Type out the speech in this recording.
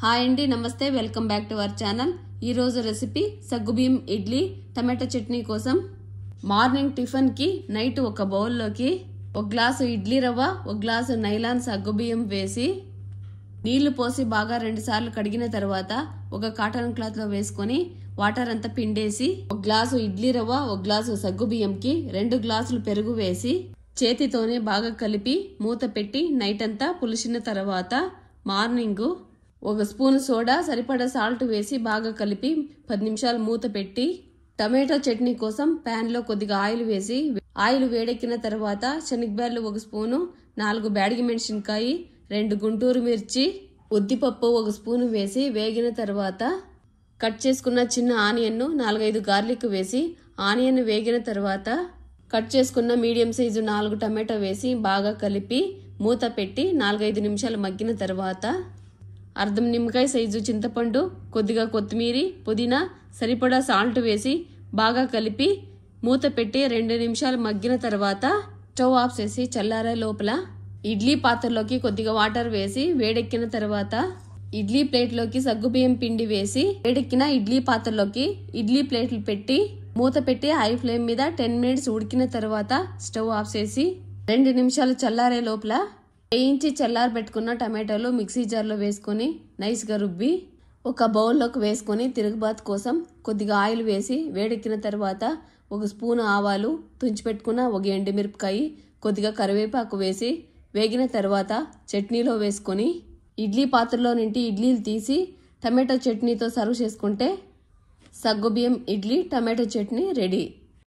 Hi అండి, నమస్తే, welcome back to our channel. ఈ రోజు రెసిపీ సగ్గుబియ్యం ఇడ్లీ టమాటో చట్నీ కోసం. మార్నింగ్ టిఫిన్ కి నైట్ ఒక బౌల్లోకి ఒక గ్లాసు ఇడ్లీ రవ్వ, ఒక గ్లాసు నైలాన్ సగ్గుబియ్యం వేసి నీళ్లు పోసి బాగా 2 సార్లు కడిగిన తర్వాత ఒక కాటన్ క్లాత్ లో వేసుకొని వాటర్ అంతా పిండేసి ఒక గ్లాసు ఇడ్లీ రవ్వ, ఒక గ్లాసు సగ్గుబియ్యంకి 2 గ్లాసులు పెరుగు వేసి చేతితోనే బాగా కలిపి మూత పెట్టి నైట్ అంతా పులిసిన తర్వాత మార్నింగ్ ఒక స్పూన్ సోడా, సరిపడా సాల్ట్ వేసి బాగా కలిపి 10 నిమిషాలు మూత పెట్టి టమాటో చట్నీ కోసం పాన్ లో కొద్దిగా ఆయిల్ వేసి ఆయిల్ వేడెక్కిన తర్వాత శనగబ్యాళ్ళు 1 స్పూను, 4 బ్యాడిగి మెంతికాయ, 2 గుంటూరు మిర్చి, ఉద్దిపప్పు 1 స్పూను వేసి వేగిన తర్వాత కట్ చేసుకున్న చిన్న ఆనియన్ 4-5 గార్లిక్ వేసి ఆనియన్ వేగిన తర్వాత కట్ చేసుకున్న మీడియం సైజు 4 టమాటో వేసి బాగా కలిపి మూత పెట్టి 4-5 నిమిషాలు మగ్గిన తర్వాత అర్ధం నిమ్మకాయ సైజు చింతపండు, కొద్దిగా కొత్తిమీర, పుదీనా, సరిపడా సాల్ట్ వేసి బాగా కలిపి మూత పెట్టి 2 నిమిషాలు మగ్గిన తర్వాత స్టవ్ ఆఫ్ చేసి చల్లారే లోపల ఇడ్లీ పాత్రలోకి కొద్దిగా వాటర్ వేసి వేడెక్కిన తర్వాత ఇడ్లీ ప్లేట్లోకి సగ్గుబియ్యం పిండి వేసి వేడెక్కిన ఇడ్లీ పాత్రలోకి ఇడ్లీ ప్లేట్లు పెట్టి మూత పెట్టి హై ఫ్లేమ్ మీద 10 మినిట్స్ ఉడికిన తర్వాత స్టవ్ ఆఫ్ చేసి 2 నిమిషాలు చల్లారే లోపల వేయించి చల్లారి పెట్టుకున్న టమాటోలు మిక్సీ జార్లో వేసుకొని నైస్గా రుబ్బి ఒక బౌల్లోకి వేసుకొని తిరుగుబాతు కోసం కొద్దిగా ఆయిల్ వేసి వేడెక్కిన తర్వాత 1 స్పూన్ ఆవాలు, తుంచిపెట్టుకున్న 1 ఎండుమిరపకాయ, కొద్దిగా కరివేపాకు వేసి వేగిన తర్వాత చట్నీలో వేసుకొని ఇడ్లీ పాత్రలో నింటి ఇడ్లీలు తీసి టమాటో చట్నీతో సర్వ్ చేసుకుంటే సగ్గుబియ్యం ఇడ్లీ టమాటో చట్నీ రెడీ.